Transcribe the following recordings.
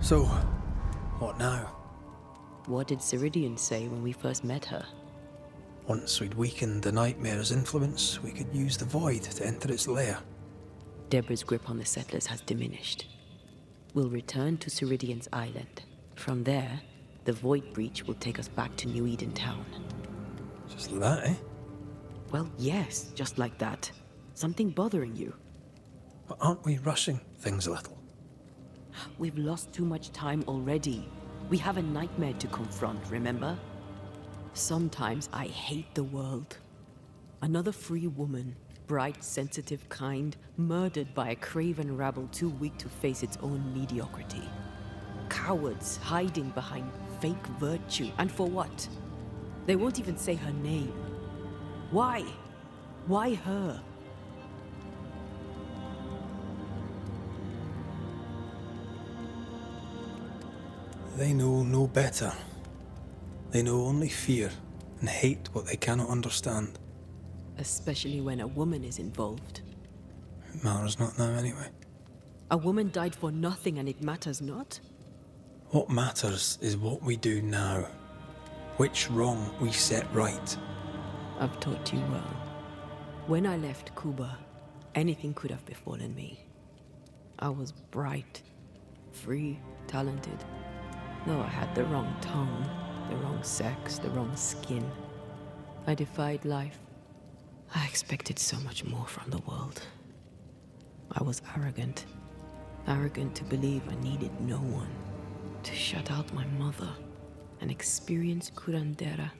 So, what now? What did Ceridian say when we first met her? Once we'd weakened the nightmare's influence, we could use the void to enter its lair. Deborah's grip on the settlers has diminished. We'll return to Ceridian's island. From there, the void breach will take us back to New Eden Town. Just like that, eh? Well, yes, just like that. Something bothering you. But aren't we rushing things a little? We've lost too much time already. We have a nightmare to confront, remember? Sometimes I hate the world. Another free woman, bright, sensitive, kind, murdered by a craven rabble too weak to face its own mediocrity. Cowards hiding behind fake virtue. And for what? They won't even say her name. Why? Why her? They know no better. They know only fear and hate what they cannot understand. Especially when a woman is involved. It matters not now anyway. A woman died for nothing and it matters not? What matters is what we do now. Which wrong we set right. I've taught you well. When I left Cuba, anything could have befallen me. I was bright, free, talented. Though I had the wrong tongue, the wrong sex, the wrong skin. I defied life. I expected so much more from the world. I was arrogant. Arrogant to believe I needed no one. To shut out my mother and experience curandera.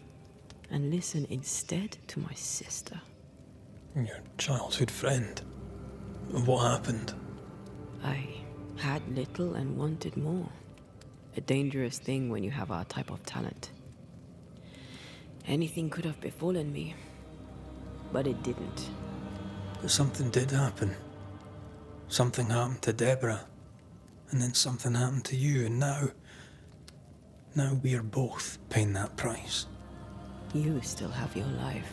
And listen instead to my sister. Your childhood friend. What happened? I had little and wanted more. A dangerous thing when you have our type of talent. Anything could have befallen me, but it didn't. But something did happen. Something happened to Deborah, and then something happened to you, and now we're both paying that price. You still have your life.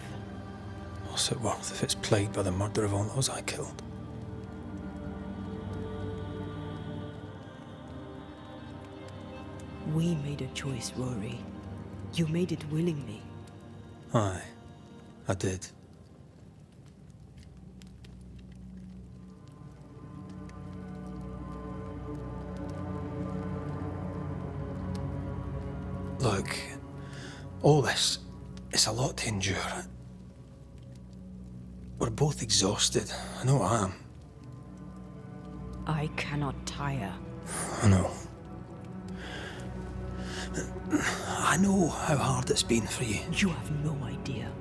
What's it worth if it's plagued by the murder of all those I killed? We made a choice, Rory. You made it willingly. Aye, I did. Look, all this, it's a lot to endure. We're both exhausted. I know I am. I cannot tire. I know. I know how hard it's been for you. You have no idea.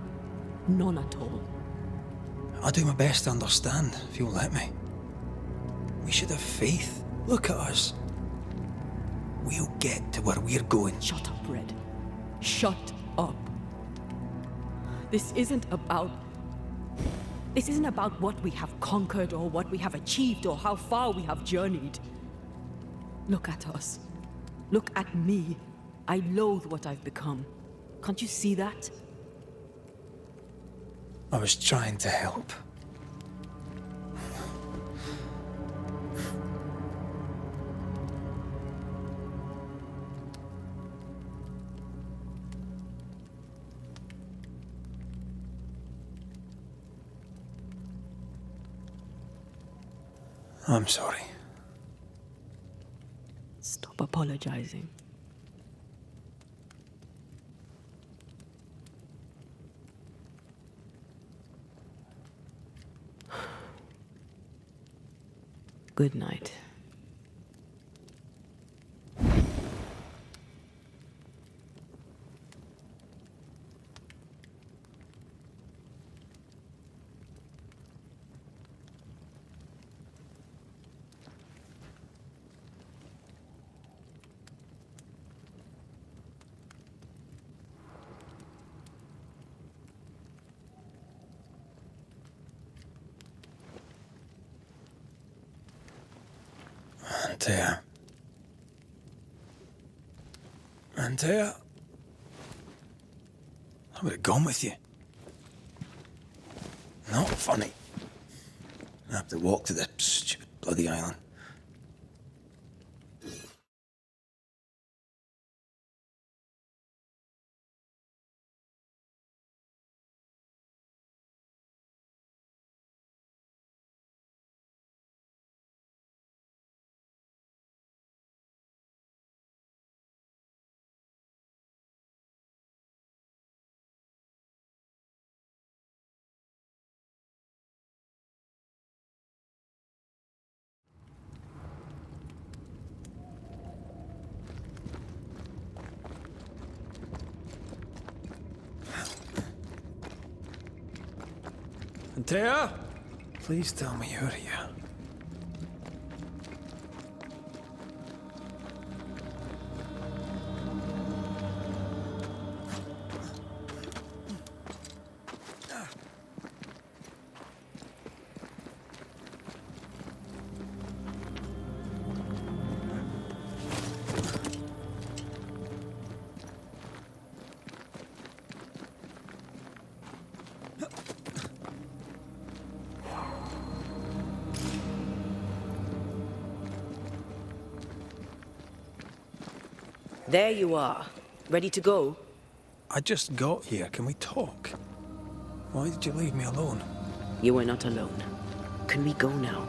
None at all. I'll do my best to understand, if you'll let me. We should have faith. Look at us. We'll get to where we're going. Shut up, Red. Shut up. This isn't about what we have conquered or what we have achieved or how far we have journeyed. Look at us. Look at me. I loathe what I've become. Can't you see that? I was trying to help. I'm sorry. Stop apologizing. Good night. Antea. Antea? I would have gone with you. Not funny. I have to walk to the stupid bloody island. Antea? Please tell me you're here. There you are. Ready to go? I just got here. Can we talk? Why did you leave me alone? You were not alone. Can we go now?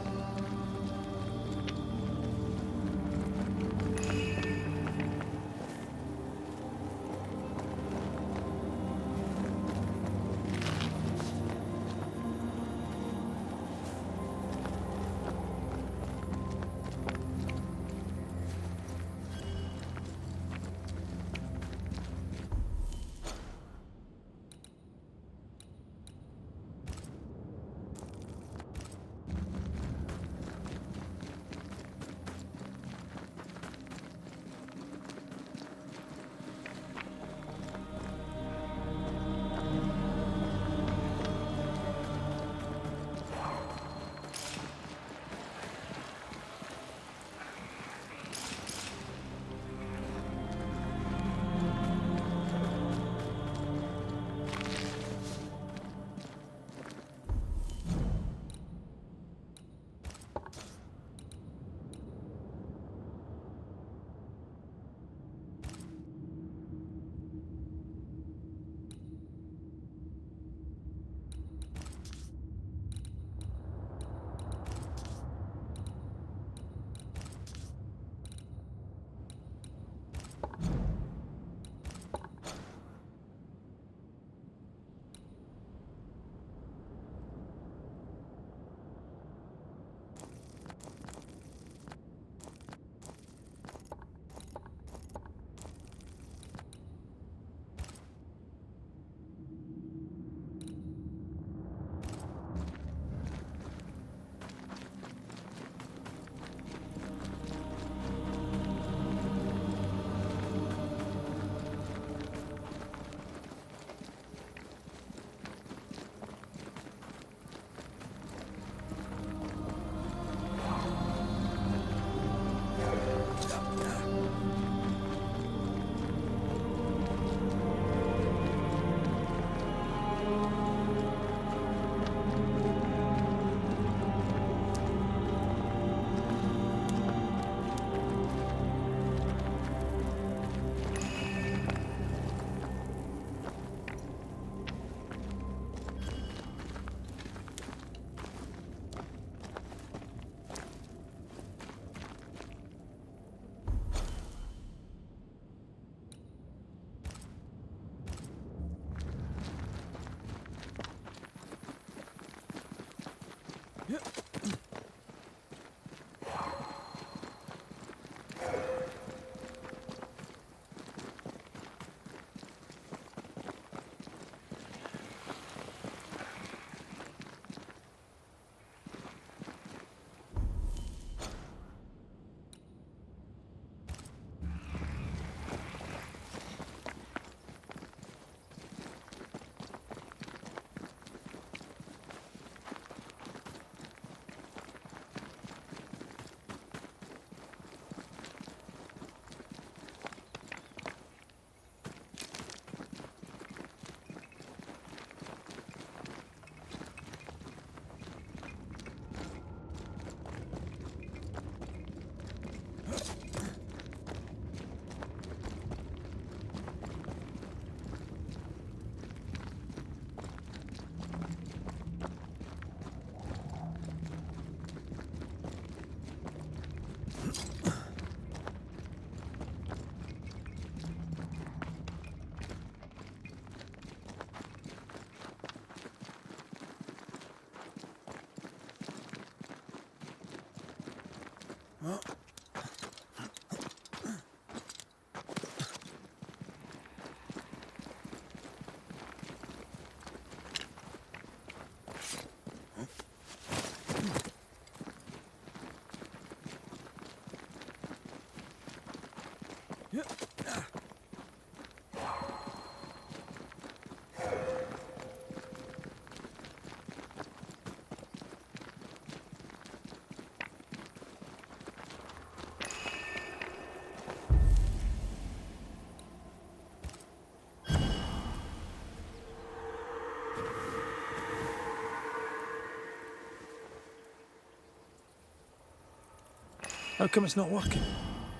How come it's not working?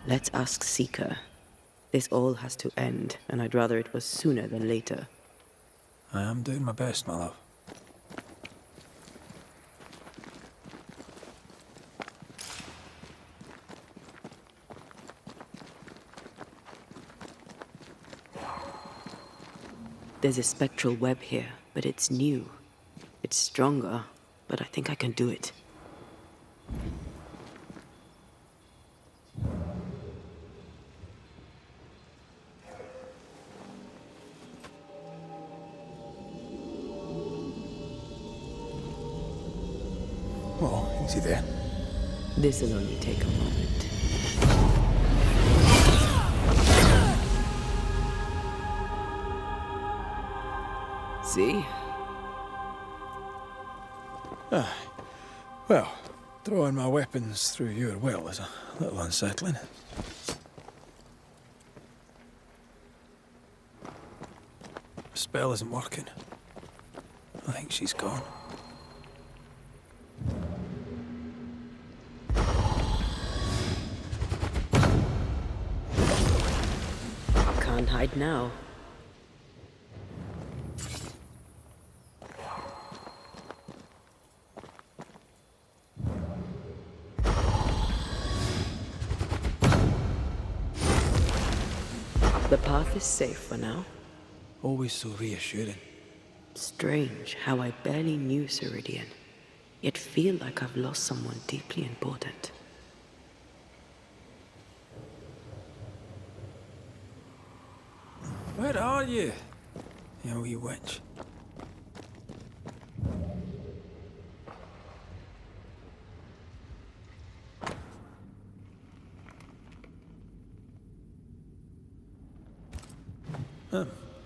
Let's ask Seeker. This all has to end, and I'd rather it was sooner than later. I am doing my best, my love. There's a spectral web here, but it's new. It's stronger, but I think I can do it. Oh, easy there. This'll only take a moment. See? Well, throwing my weapons through your will is a little unsettling. The spell isn't working. I think she's gone. Can't hide now. The path is safe for now. Always so reassuring. Strange how I barely knew Ceridian, yet feel like I've lost someone deeply important. Where are you? You wee witch.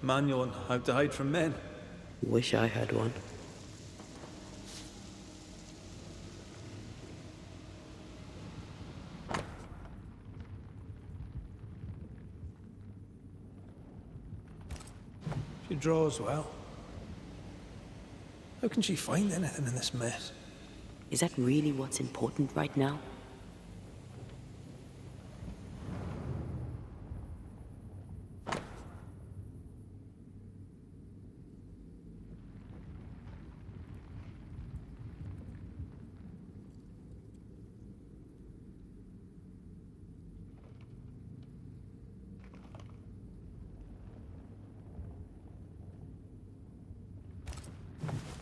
Manual on how to hide from men. Wish I had one. She draws well. How can she find anything in this mess? Is that really what's important right now?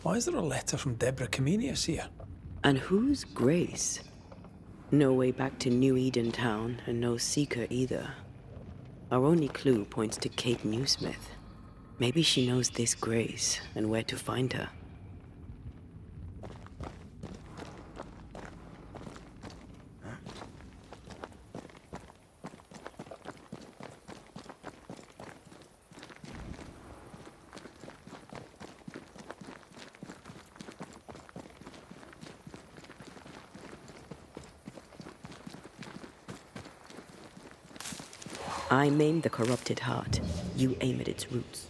Why is there a letter from Deborah Comenius here? And who's Grace? No way back to New Eden Town, and no Seeker either. Our only clue points to Kate Newsmith. Maybe she knows this Grace, and where to find her. I maim the corrupted heart. You aim at its roots.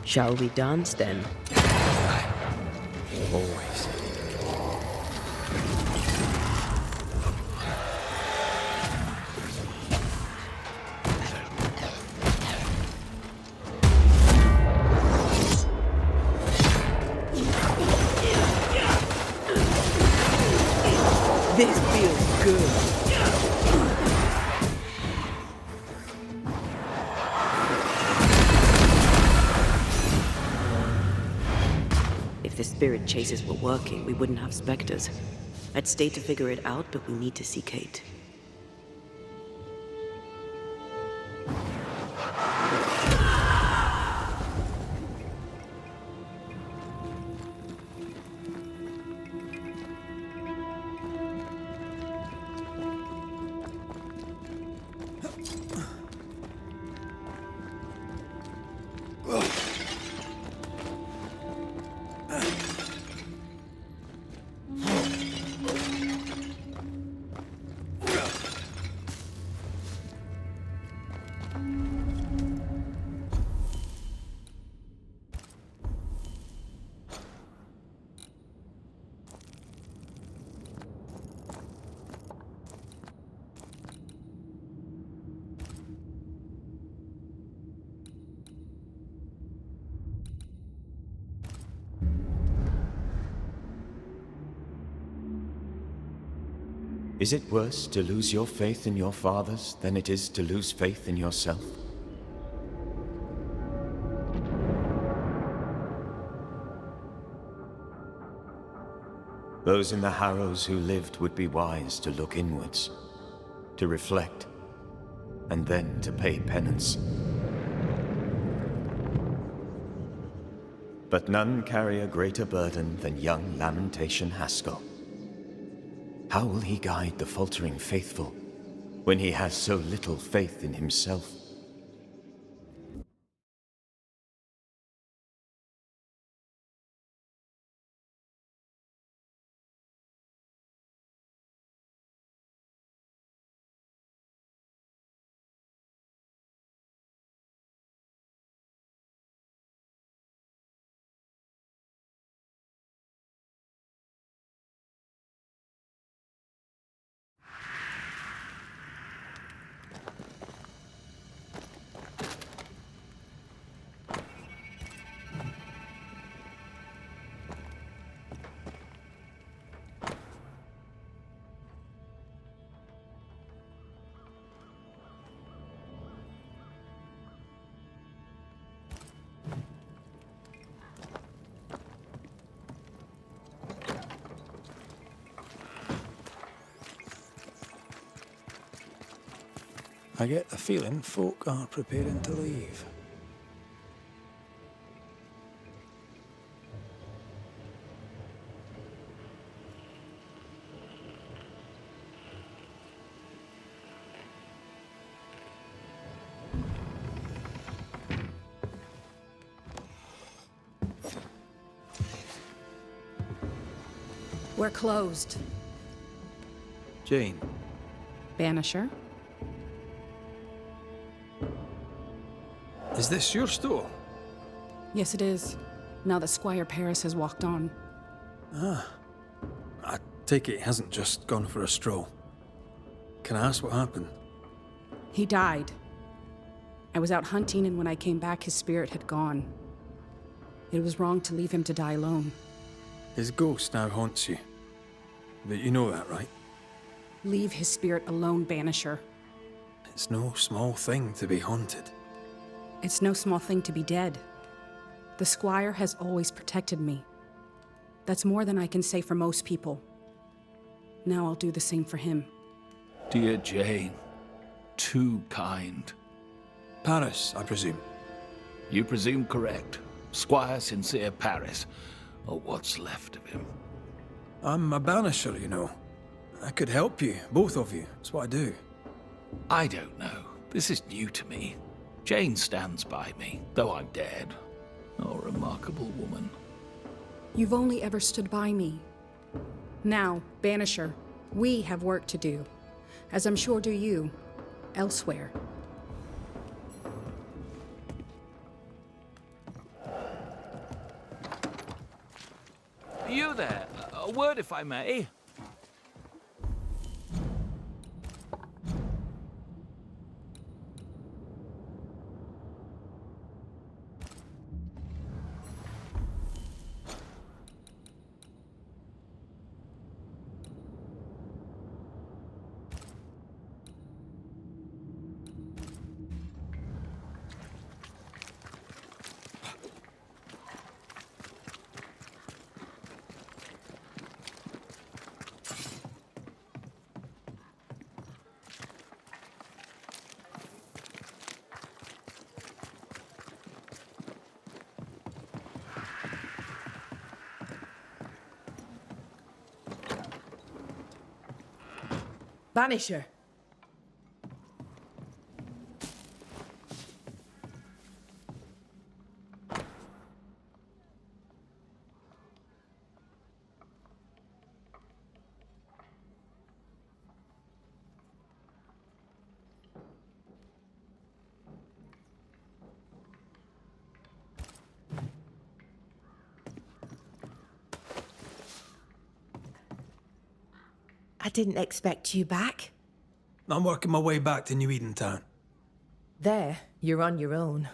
Shall we dance then? Always. This feels good. If the spirit chases were working, we wouldn't have specters. I'd stay to figure it out, but we need to see Kate. Is it worse to lose your faith in your fathers than it is to lose faith in yourself? Those in the Harrows who lived would be wise to look inwards, to reflect, and then to pay penance. But none carry a greater burden than young Lamentation Haskell. How will he guide the faltering faithful when he has so little faith in himself? I get the feeling folk are preparing to leave. We're closed. Jane, Banisher? is this your store? Yes, it is. Now that Squire Paris has walked on. I take it he hasn't just gone for a stroll. Can I ask what happened? He died. I was out hunting, and when I came back, his spirit had gone. It was wrong to leave him to die alone. His ghost now haunts you. But you know that, right? Leave his spirit alone, Banisher. It's no small thing to be haunted. It's no small thing to be dead. The Squire has always protected me. That's more than I can say for most people. Now I'll do the same for him. Dear Jane, too kind. Paris, I presume. You presume correct. Squire Sincere Paris, or what's left of him. I'm a banisher, you know. I could help you, both of you. That's what I do. I don't know. This is new to me. Jane stands by me, though I'm dead. Oh, remarkable woman. You've only ever stood by me. Now, Banisher, we have work to do, as I'm sure do you, elsewhere. You there. A word, if I may. Banisher. I didn't expect you back. I'm working my way back to New Eden Town. There, you're on your own.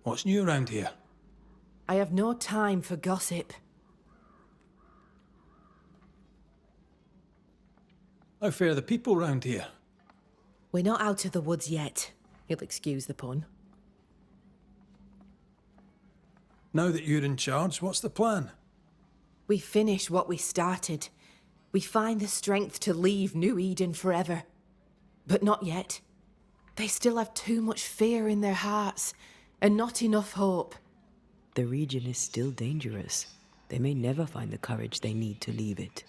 What's new around here? I have no time for gossip. How fare the people round here? We're not out of the woods yet. You'll excuse the pun. Now that you're in charge, what's the plan? We finish what we started. We find the strength to leave New Eden forever. But not yet. They still have too much fear in their hearts, and not enough hope. The region is still dangerous. They may never find the courage they need to leave it.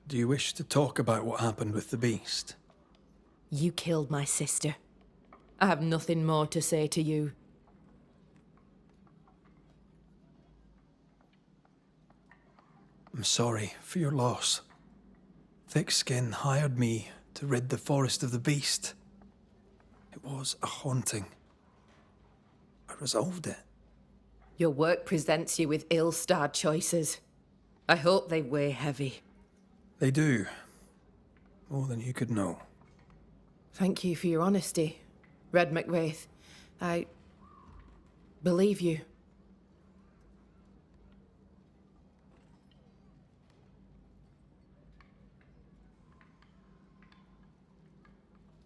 Do you wish to talk about what happened with the beast? You killed my sister. I have nothing more to say to you. I'm sorry for your loss. Thick-Skin hired me to rid the forest of the beast. It was a haunting. I resolved it. Your work presents you with ill-starred choices. I hope they weigh heavy. They do. More than you could know. Thank you for your honesty, Red McWraith. I believe you.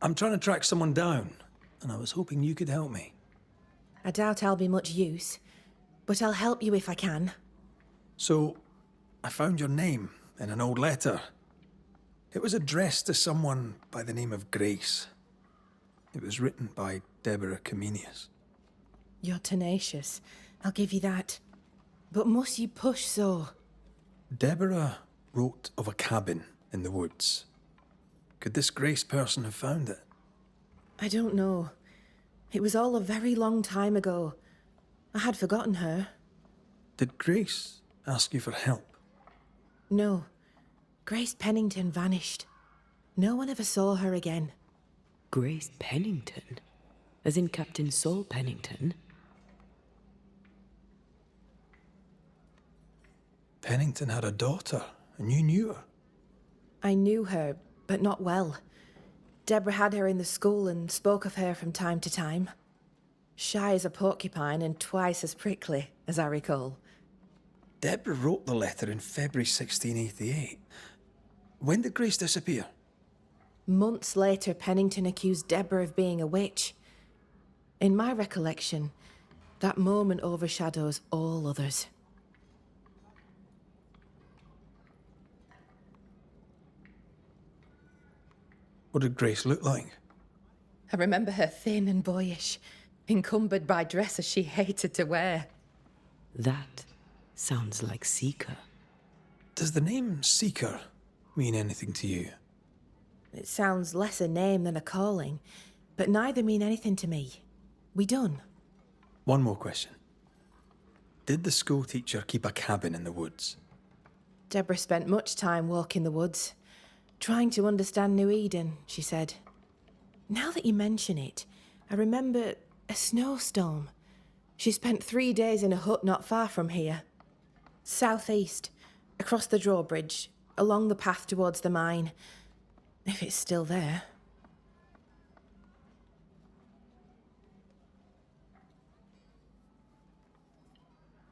I'm trying to track someone down, and I was hoping you could help me. I doubt I'll be much use, but I'll help you if I can. So, I found your name in an old letter. It was addressed to someone by the name of Grace. It was written by Deborah Comenius. You're tenacious. I'll give you that. But must you push so? Deborah wrote of a cabin in the woods. Could this Grace person have found it? I don't know. It was all a very long time ago. I had forgotten her. Did Grace ask you for help? No. Grace Pennington vanished. No one ever saw her again. Grace Pennington? As in Captain Saul Pennington? Pennington had a daughter, and you knew her. I knew her, but not well. Deborah had her in the school and spoke of her from time to time. Shy as a porcupine and twice as prickly, as I recall. Deborah wrote the letter in February 1688. When did Grace disappear? Months later, Pennington accused Deborah of being a witch. In my recollection, that moment overshadows all others. What did Grace look like? I remember her thin and boyish, encumbered by dresses she hated to wear. That sounds like Seeker. Does the name Seeker mean anything to you? It sounds less a name than a calling, but neither mean anything to me. We done? One more question. Did the schoolteacher keep a cabin in the woods? Deborah spent much time walking the woods, trying to understand New Eden, she said. Now that you mention it, I remember a snowstorm. She spent 3 days in a hut not far from here. Southeast, across the drawbridge, along the path towards the mine. If it's still there.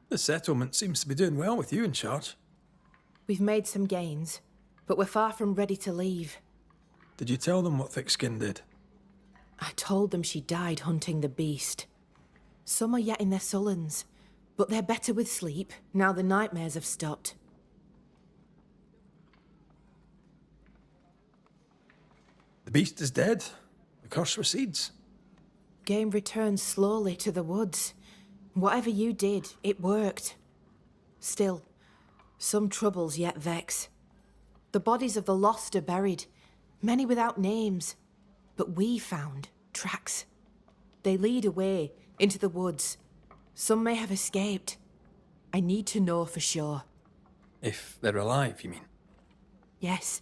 The settlement seems to be doing well with you in charge. We've made some gains, but we're far from ready to leave. Did you tell them what Thickskin did? I told them she died hunting the beast. Some are yet in their sullens, but they're better with sleep now the nightmares have stopped. The beast is dead. The curse recedes. Game returns slowly to the woods. Whatever you did, it worked. Still, some troubles yet vex. The bodies of the lost are buried, many without names. But we found tracks. They lead away into the woods. Some may have escaped. I need to know for sure. If they're alive, you mean? Yes.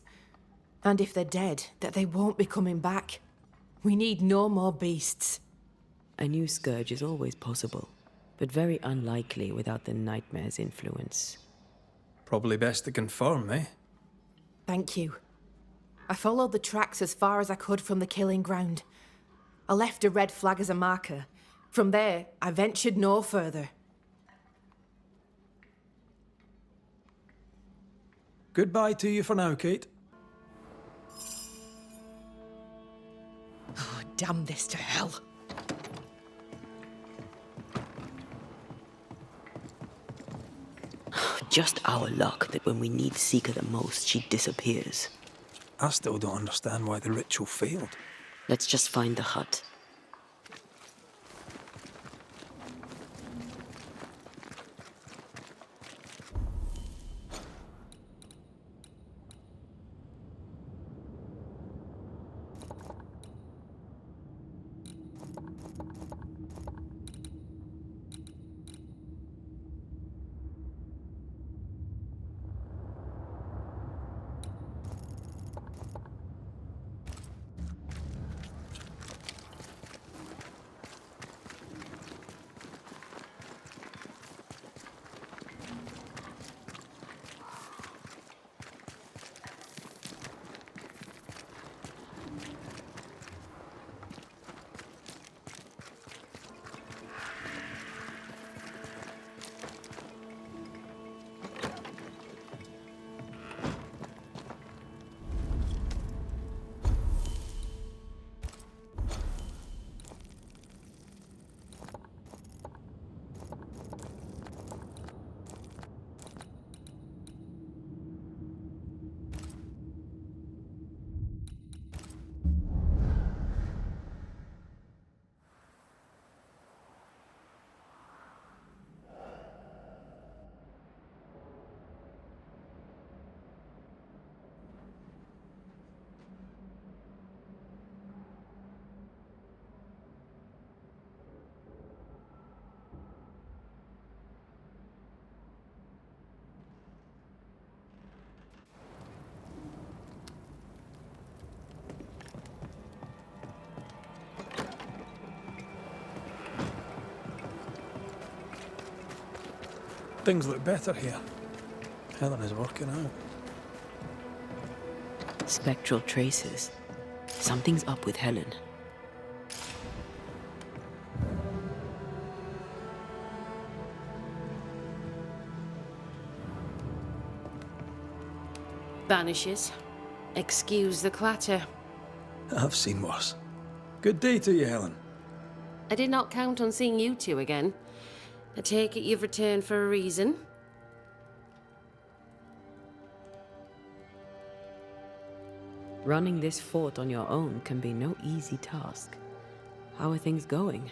And if they're dead, that they won't be coming back. We need no more beasts. A new scourge is always possible, but very unlikely without the nightmare's influence. Probably best to confirm, eh? Thank you. I followed the tracks as far as I could from the killing ground. I left a red flag as a marker. From there, I ventured no further. Goodbye to you for now, Kate. Oh, damn this to hell. Just our luck that when we need Seeker the most, she disappears. I still don't understand why the ritual failed. Let's just find the hut. Things look better here. Helen is working out. Spectral traces. Something's up with Helen. Banishers. Excuse the clatter. I've seen worse. Good day to you, Helen. I did not count on seeing you two again. I take it you've returned for a reason? Running this fort on your own can be no easy task. How are things going?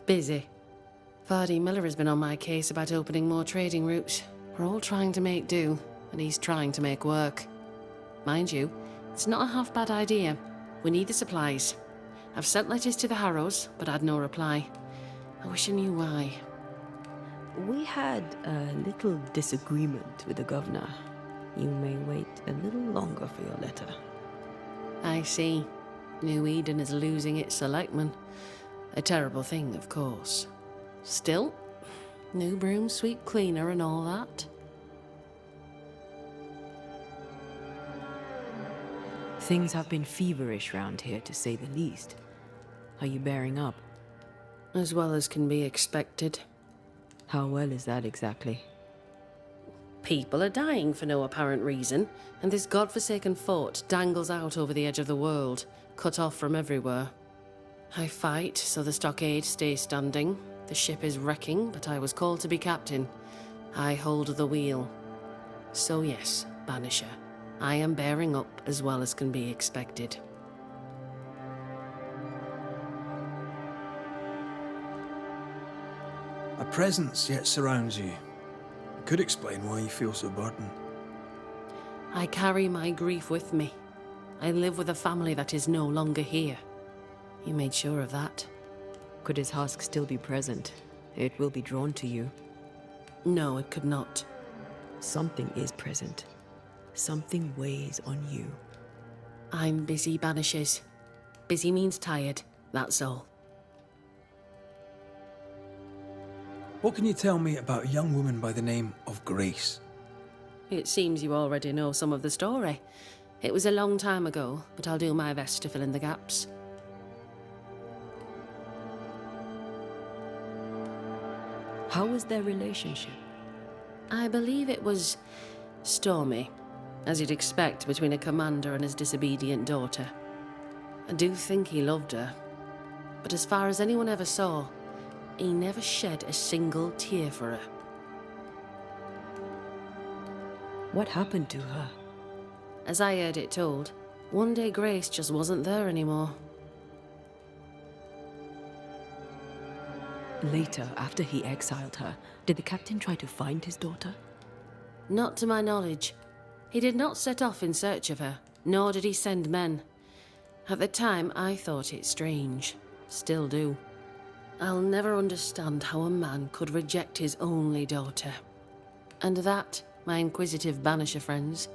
Busy. Vardy Miller has been on my case about opening more trading routes. We're all trying to make do, and he's trying to make work. Mind you, it's not a half-bad idea. We need the supplies. I've sent letters to the Harrows, but had no reply. I wish I knew why. We had a little disagreement with the governor. You may wait a little longer for your letter. I see. New Eden is losing its selectmen. A terrible thing, of course. Still, new broom sweep cleaner and all that. Things have been feverish round here, to say the least. Are you bearing up? As well as can be expected. How well is that exactly? People are dying for no apparent reason, and this godforsaken fort dangles out over the edge of the world, cut off from everywhere. I fight so the stockade stays standing. The ship is wrecking, but I was called to be captain. I hold the wheel. So yes, Banisher, I am bearing up as well as can be expected. A presence yet surrounds you. It could explain why you feel so burdened. I carry my grief with me. I live with a family that is no longer here. You made sure of that? Could his husk still be present? It will be drawn to you. No, it could not. Something is present. Something weighs on you. I'm busy, Banishers. Busy means tired, that's all. What can you tell me about a young woman by the name of Grace? It seems you already know some of the story. It was a long time ago, but I'll do my best to fill in the gaps. How was their relationship? I believe it was stormy, as you'd expect between a commander and his disobedient daughter. I do think he loved her, but as far as anyone ever saw, he never shed a single tear for her. What happened to her? As I heard it told, one day Grace just wasn't there anymore. Later, after he exiled her, did the captain try to find his daughter? Not to my knowledge. He did not set off in search of her, nor did he send men. At the time, I thought it strange. Still do. I'll never understand how a man could reject his only daughter. And that, my inquisitive Banisher friends,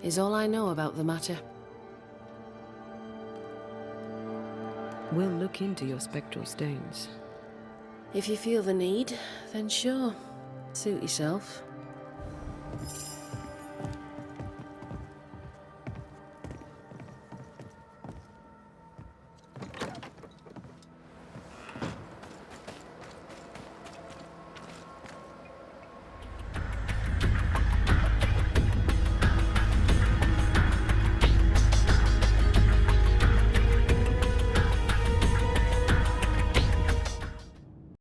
is all I know about the matter. We'll look into your spectral stains. If you feel the need, then sure. Suit yourself.